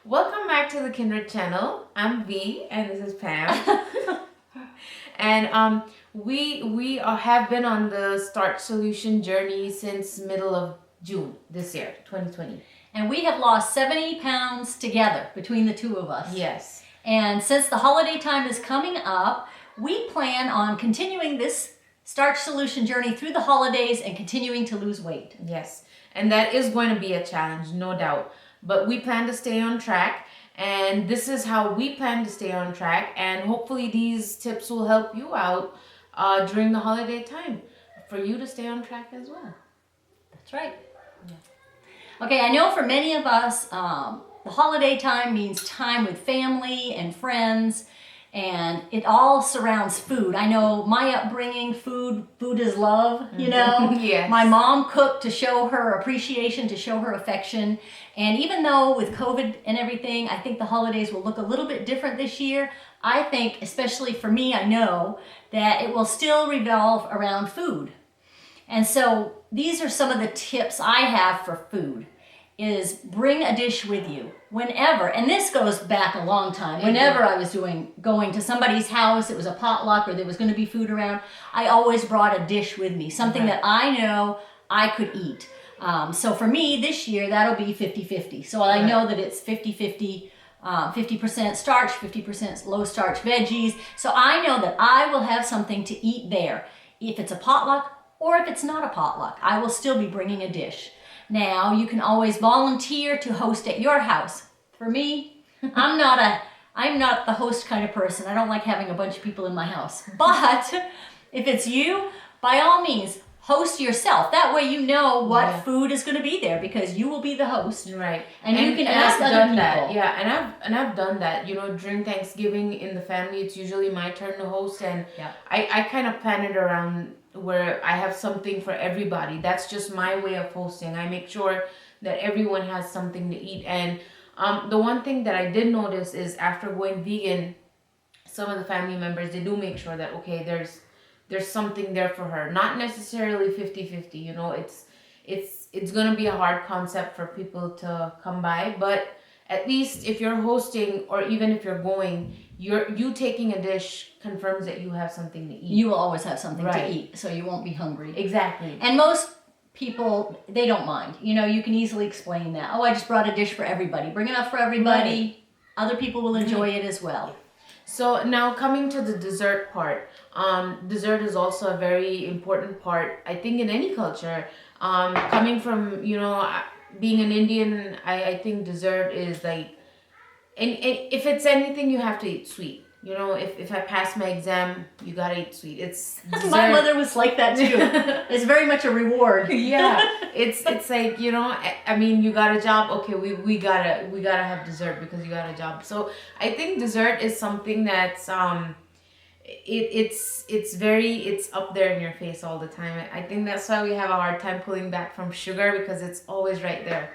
Welcome back to the Kindred channel. I'm V and this is Pam. And have been on the Start Solution journey since middle of June this year, 2020. And we have lost 70 pounds together between the two of us. Yes. And since the holiday time is coming up, we plan on continuing this Start Solution journey through the holidays and continuing to lose weight. Yes. And that is going to be a challenge, no doubt. But we plan to stay on track. And this is how we plan to stay on track. And hopefully these tips will help you out during the holiday time for you to stay on track as well. That's right. Yeah. Okay, I know for many of us, the holiday time means time with family and friends, and it all surrounds food. I know my upbringing, food is love, you know. Yes. My mom cooked to show her appreciation, to show her affection. And even though with COVID and everything, I think the holidays will look a little bit different this year, I think, especially for me, I know that it will still revolve around food. And so these are some of the tips I have for food. Is bring a dish with you whenever, and this goes back a long time. Whenever I was going to somebody's house, it was a potluck or there was going to be food around, I always brought a dish with me, something that I know I could eat. So for me this year, that'll be 50-50. So I know that it's 50-50, 50% starch, 50% low starch veggies. So I know that I will have something to eat there. If it's a potluck or if it's not a potluck, I will still be bringing a dish. Now, you can always volunteer to host at your house. For me, I'm not the host kind of person. I don't like having a bunch of people in my house. But if it's you, by all means, host yourself. That way you know what food is going to be there because you will be the host. Right. And you can ask other people. That. Yeah, and I've done that. You know, during Thanksgiving in the family, it's usually my turn to host, and I kind of plan it around where I have something for everybody. That's just my way of hosting. I make sure that everyone has something to eat. And the one thing that I did notice is after going vegan, some of the family members, they do make sure that, okay, there's something there for her. Not necessarily 50-50, you know, it's going to be a hard concept for people to come by, but at least if you're hosting or even if you're going, you taking a dish confirms that you have something to eat. You will always have something to eat, so you won't be hungry. Exactly. And most people, they don't mind. You know, you can easily explain that. Oh, I just brought a dish for everybody. Bring enough for everybody. Right. Other people will enjoy it as well. So now coming to the dessert part. Dessert is also a very important part, I think, in any culture. Coming from, you know, being an Indian, I think dessert is like, and if it's anything, you have to eat sweet. You know, if I pass my exam, you gotta eat sweet. It's dessert. My mother was like that too. It's very much a reward. Yeah, it's like, you know, I mean, you got a job. Okay, we gotta have dessert because you got a job. So I think dessert is something that's it's up there in your face all the time. I think that's why we have a hard time pulling back from sugar because it's always right there.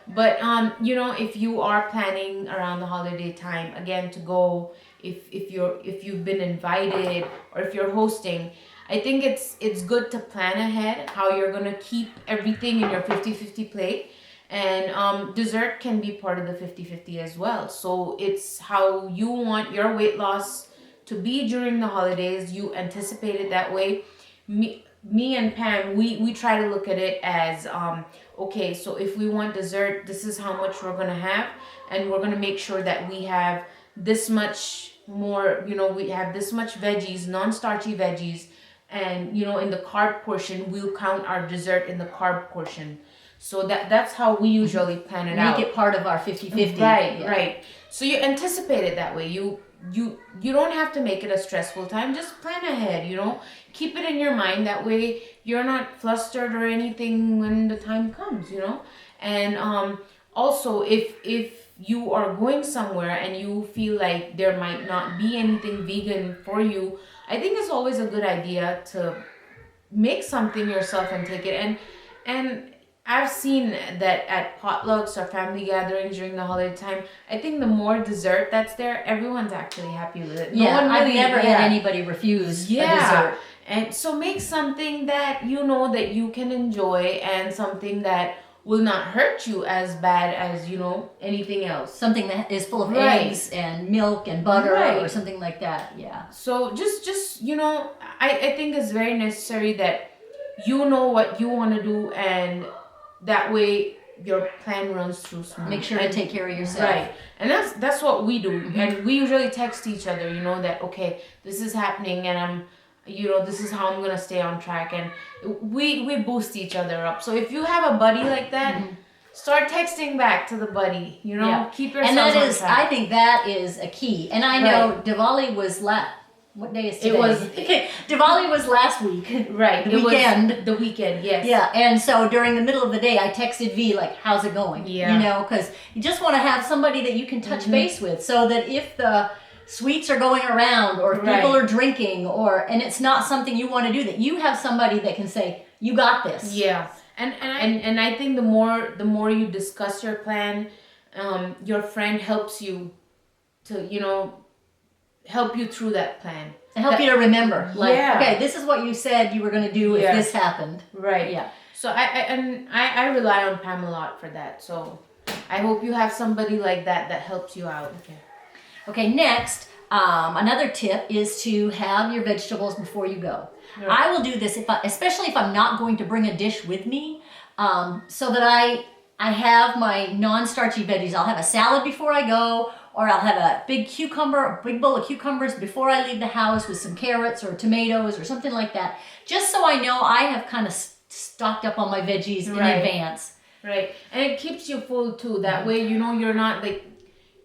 But you know, if you are planning around the holiday time again to go, if you've been invited or if you're hosting, I think it's good to plan ahead how you're gonna keep everything in your 50-50 plate. And dessert can be part of the 50-50 as well. So it's how you want your weight loss to be during the holidays. You anticipate it that way. Me and Pam, we try to look at it as okay, so if we want dessert, this is how much we're gonna have, and we're gonna make sure that we have this much more, you know, we have this much veggies, non-starchy veggies, and you know, in the carb portion, we'll count our dessert in the carb portion. So that's how we usually plan it out. Make it part of our 50-50. Right, right. So you anticipate it that way. You don't have to make it a stressful time. Just plan ahead, you know. Keep it in your mind. That way you're not flustered or anything when the time comes, you know. And also, if you are going somewhere and you feel like there might not be anything vegan for you, I think it's always a good idea to make something yourself and take it. And I've seen that at potlucks or family gatherings during the holiday time, I think the more dessert that's there, everyone's actually happy with it. Yeah, I've never had anybody refuse a dessert. And so make something that you know that you can enjoy and something that will not hurt you as bad as, anything else. Something that is full of Right. eggs and milk and butter Right. or something like that. Yeah. So just I think it's very necessary that you know what you want to do, and that way your plan runs through smooth. Make sure to And- take care of yourself. Right. And that's what we do. And we usually text each other, that okay, this is happening, and I'm this is how I'm gonna stay on track, and we boost each other up. So if you have a buddy like that, start texting back to the buddy, Yeah. keep yourself And that on is, track. I think that is a key. And I know Diwali was what day is today? It was- Diwali was last week. Right. The weekend. The weekend, yes. Yeah, and so during the middle of the day, I texted V like, "How's it going?" Yeah. Because you just want to have somebody that you can touch base with, so that if the sweets are going around, or if people Right. are drinking, and it's not something you want to do, that you have somebody that can say, "You got this." Yeah. And I think the more you discuss your plan, your friend helps you to, help you through that plan. To help you to remember, like, Yeah. okay, this is what you said you were going to do if Yeah. this happened. Right. Yeah. So I rely on Pam a lot for that. So I hope you have somebody like that helps you out. Okay, next, another tip is to have your vegetables before you go. Right. I will do this especially if I'm not going to bring a dish with me, so that I have my non-starchy veggies. I'll have a salad before I go, or I'll have a big bowl of cucumbers before I leave the house with some carrots or tomatoes or something like that, just so I know I have kind of stocked up on my veggies in Right. advance. Right. And it keeps you full too. That way, you're not like,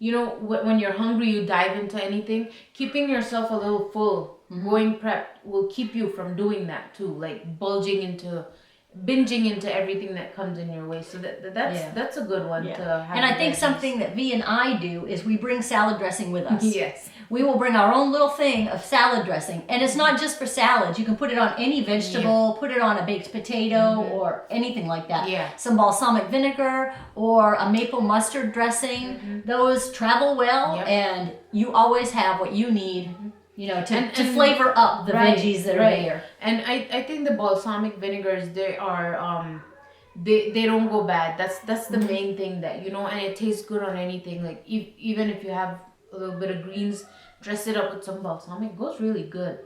when you're hungry, you dive into anything. Keeping yourself a little full, going prepped, will keep you from doing that too. Like binging into everything that comes in your way. So that's a good one to have. And I think veggies. something that V and I do is we bring salad dressing with us. Yes. We will bring our own little thing of salad dressing. And it's not just for salads. You can put it on any vegetable, put it on a baked potato or anything like that. Yeah. Some balsamic vinegar or a maple mustard dressing. Those travel well, Yep. and you always have what you need, to And flavor up the Right, veggies that are right. there. And I think the balsamic vinegars, they are they don't go bad. That's the main thing that and it tastes good on anything. Like even if you have a little bit of greens, dress it up with some balsamic, it goes really good.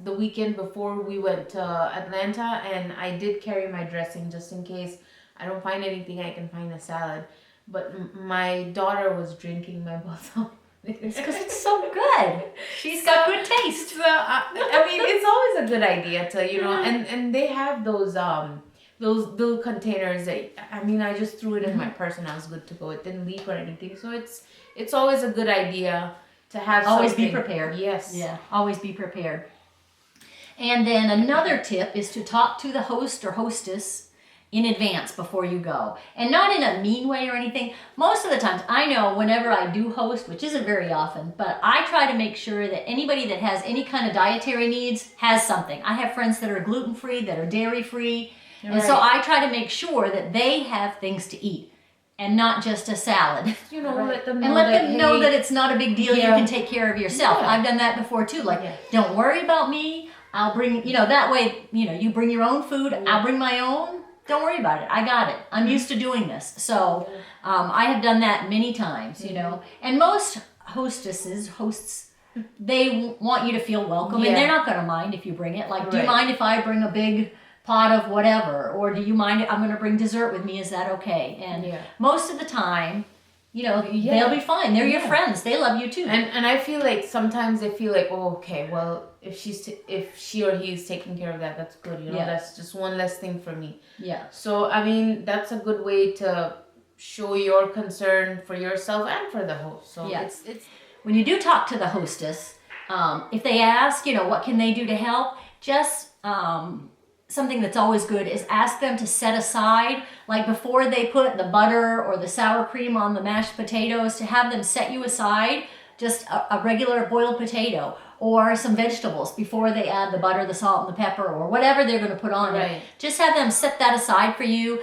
The weekend before, we went to Atlanta, and I did carry my dressing just in case I don't find anything. I can find a salad. But my daughter was drinking my balsamic. Because it's so good. She's got good taste. So I mean, it's always a good idea to and they have those little containers that I just threw it in my purse and I was good to go. It didn't leak or anything, so it's always a good idea to have. Always be something. prepared. Yes. Yeah, always be prepared. And then another tip is to talk to the host or hostess in advance before you go. And not in a mean way or anything. Most of the times, I know whenever I do host, which isn't very often, but I try to make sure that anybody that has any kind of dietary needs has something. I have friends that are gluten-free, that are dairy-free, and so I try to make sure that they have things to eat and not just a salad. Let them know And let them know hey, that it's not a big deal. Yeah. You can take care of yourself. Yeah. I've done that before too. Like, Yeah. don't worry about me. I'll bring, that way, you bring your own food. I'll bring my own. Don't worry about it. I got it. I'm used to doing this. So I have done that many times, And most hosts, they want you to feel welcome. And they're not going to mind if you bring it. Like, do you mind if I bring a big pot of whatever? Or do you mind if I'm going to bring dessert with me? Is that okay? And most of the time, they'll be fine. They're your friends. They love you too. And I feel like sometimes they feel like, oh, okay, well, if she or he is taking care of that, that's good. That's just one less thing for me. Yeah. So that's a good way to show your concern for yourself and for the host. So it's when you do talk to the hostess, if they ask, what can they do to help, just something that's always good is ask them to set aside, like before they put the butter or the sour cream on the mashed potatoes, to have them set you aside just a regular boiled potato or some vegetables before they add the butter, the salt, and the pepper, or whatever they're going to put on it. Just have them set that aside for you,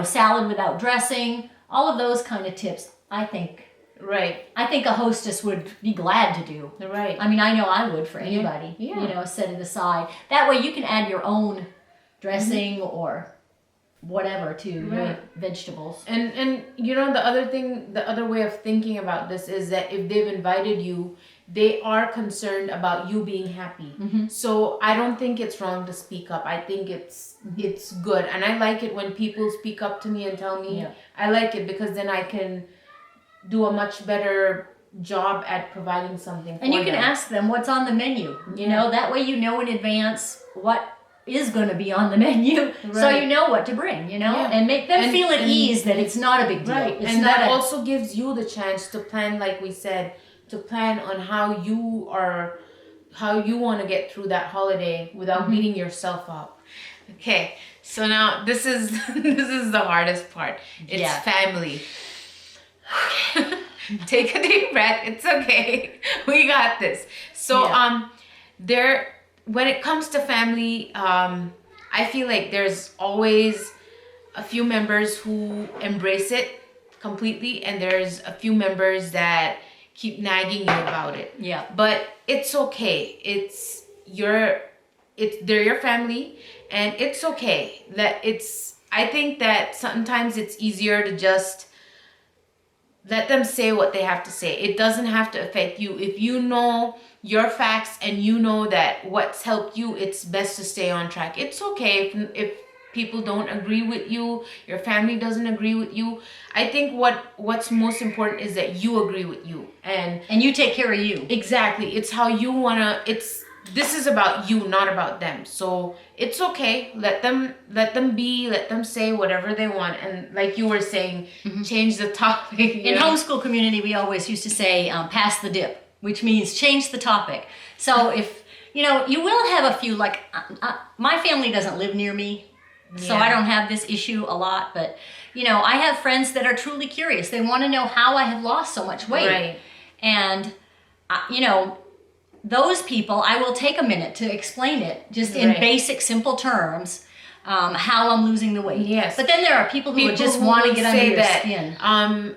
salad without dressing, all of those kind of tips, I think. Right. I think a hostess would be glad to do. Right. I mean, I know I would for anybody. Yeah. Set it aside. That way you can add your own dressing or whatever to your vegetables. And you know, the other way of thinking about this is that if they've invited you, they are concerned about you being happy. So I don't think it's wrong to speak up. I think it's good, and I like it when people speak up to me and tell me. I like it because then I can do a much better job at providing something for And you can them. ask them what's on the menu. You know, that way you know in advance what is going to be on the menu, so you know what to bring, you know, and make them feel at ease that it's not a big deal. Right, It's and not that also gives you the chance to plan, like we said, to plan on how you want to get through that holiday without beating yourself up. Okay, so now this is this is the hardest part. It's family. Take a deep breath. It's okay. We got this. So there, when it comes to family, I feel like there's always a few members who embrace it completely, and there's a few members that keep nagging you about it. Yeah. But it's okay. They're your family, and it's okay. I think that sometimes it's easier to just let them say what they have to say. It doesn't have to affect you. If you know your facts and you know that what's helped you, it's best to stay on track. It's okay if people don't agree with you, your family doesn't agree with you. I think what's most important is that you agree with you. And you take care of you. Exactly. It's how you wanna, this is about you, not about them. So it's okay. Let them be, let them say whatever they want. And like you were saying, change the topic. In homeschool community, we always used to say, pass the dip, which means change the topic. So if, you know, you will have a few, like, my family doesn't live near me, so I don't have this issue a lot, but, you know, I have friends that are truly curious. They want to know how I have lost so much weight. Right. And, you know, those people, I will take a minute to explain it, just in basic, simple terms, how I'm losing the weight. Yes. But then there are people who just want to get under your skin.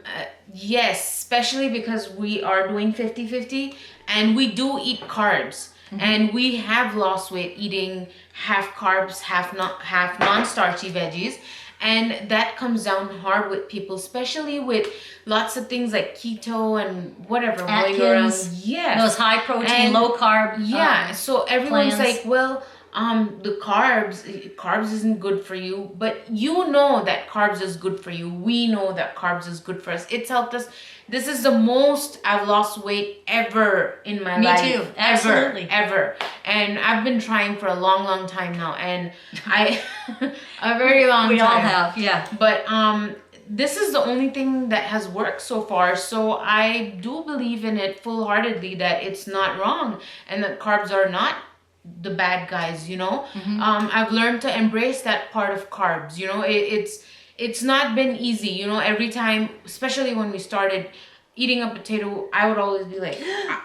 Yes, especially because we are doing 50-50, and we do eat carbs. And we have lost weight eating half carbs, half non-starchy veggies. And that comes down hard with people, especially with lots of things like keto and whatever Atkins, going around. Yes. Those high protein, low carb. So everyone's plans. like, well, the carbs isn't good for you, but you know that carbs is good for you. We know that carbs is good for us. It's helped us. This is the most I've lost weight ever in my life. Me too. Absolutely. Ever. And I've been trying for a long, long time now, and a very long time. We all have, yeah. But this is the only thing that has worked so far. So I do believe in it full-heartedly that it's not wrong and that carbs are not the bad guys, you know. I've learned to embrace that part of carbs, you know. It's not been easy, you know. Every time, especially when we started eating a potato, I would always be like,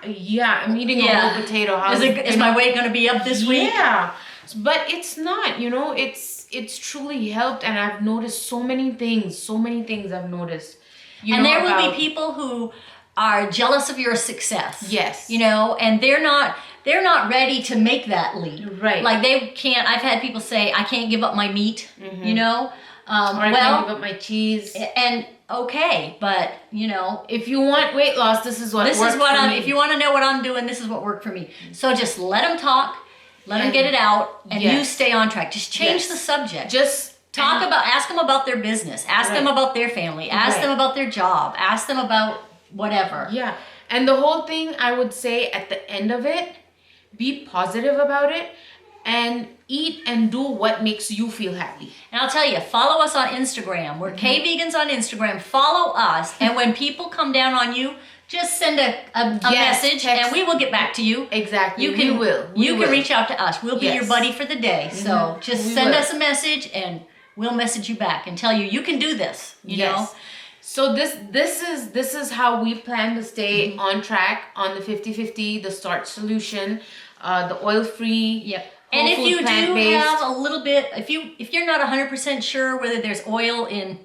yeah, I'm eating a whole potato. Is my weight going to be up this week? Yeah, but it's not, you know. It's truly helped, and I've noticed so many things I've noticed. And there will be people who are jealous of your success. Yes. You know, and they're not ready to make that leap. Right. Like they can't, I've had people say, I can't give up my meat, you know. Or I can't give up my cheese. And okay, but you know, if you want weight loss, this is what worked for me. If you want to know what I'm doing, this is what worked for me. So just let them talk, let them get it out, and you stay on track. Just change the subject. Just ask them about their business, ask them about their family, ask them about their job, ask them about whatever. Yeah, and the whole thing, I would say at the end of it, be positive about it and eat and do what makes you feel happy. And I'll tell you, follow us on Instagram. We're K-Vegans on Instagram. Follow us, and when people come down on you, just send a message, and we will get back to you. Exactly. You can reach out to us. We'll be your buddy for the day. So just send us a message, and we'll message you back and tell you you can do this. You know. So this is how we plan to stay on track on the 50-50, the Start Solution, the oil-free. Yep. And if you do have a little bit, if you're not 100% sure whether there's oil in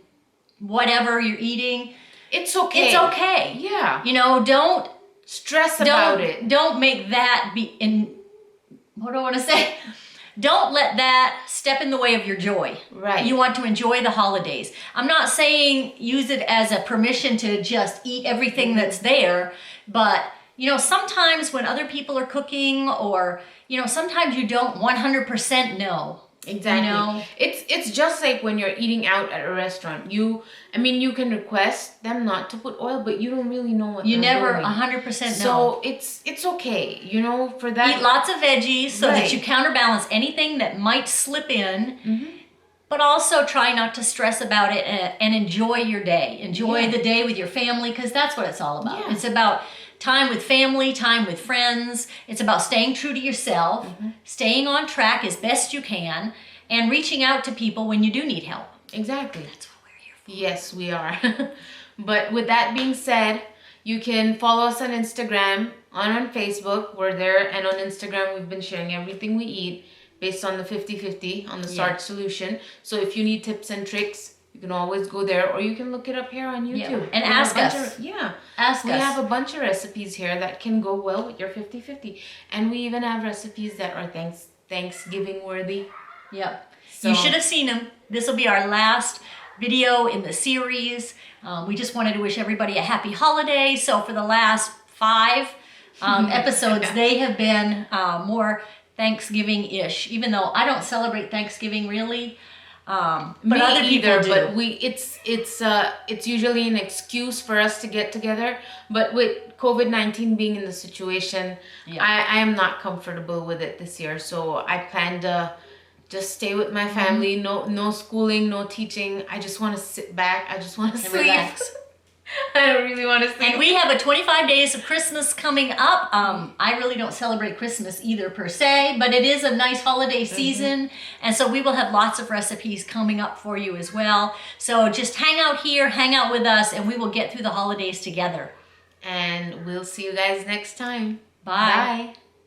whatever you're eating, it's okay. It's okay. Yeah. You know, don't stress about it. Don't make that be in. What do I want to say? don't let that step in the way of your joy. Right. You want to enjoy the holidays. I'm not saying use it as a permission to just eat everything that's there, but sometimes when other people are cooking, or sometimes you don't 100% know. Exactly. It's just like when you're eating out at a restaurant. You can request them not to put oil, but you don't really know what you they're never doing. 100% know. So it's okay, for that. Eat lots of veggies so Right. that you counterbalance anything that might slip in. But also try not to stress about it, and enjoy your day. Enjoy the day with your family, because that's what it's all about. Yeah. It's about time with family, time with friends. It's about staying true to yourself, staying on track as best you can, and reaching out to people when you do need help. Exactly. That's what we're here for. Yes, we are. But with that being said, you can follow us on Instagram, on Facebook. We're there, and on Instagram we've been sharing everything we eat based on the 50-50 on the starch solution. So if you need tips and tricks, you can always go there, or you can look it up here on YouTube. And We have ask a bunch us. of- We have a bunch of recipes here that can go well with your 50-50. And we even have recipes that are Thanksgiving worthy. Yep. So- You should have seen them. This will be our last video in the series. We just wanted to wish everybody a happy holiday. So for the last 5 episodes, they have been more Thanksgiving-ish, even though I don't celebrate Thanksgiving really. But Me other people either, do. but it's usually an excuse for us to get together. But with COVID-19 being in the situation, I am not comfortable with it this year. So I plan to just stay with my family. No schooling, no teaching. I just want to sit back. I just want to sleep. Relax. I don't really want to sleep. And we have a 25 days of Christmas coming up. I really don't celebrate Christmas either per se, but it is a nice holiday season. And so we will have lots of recipes coming up for you as well. So just hang out here, hang out with us, and we will get through the holidays together. And we'll see you guys next time. Bye. Bye.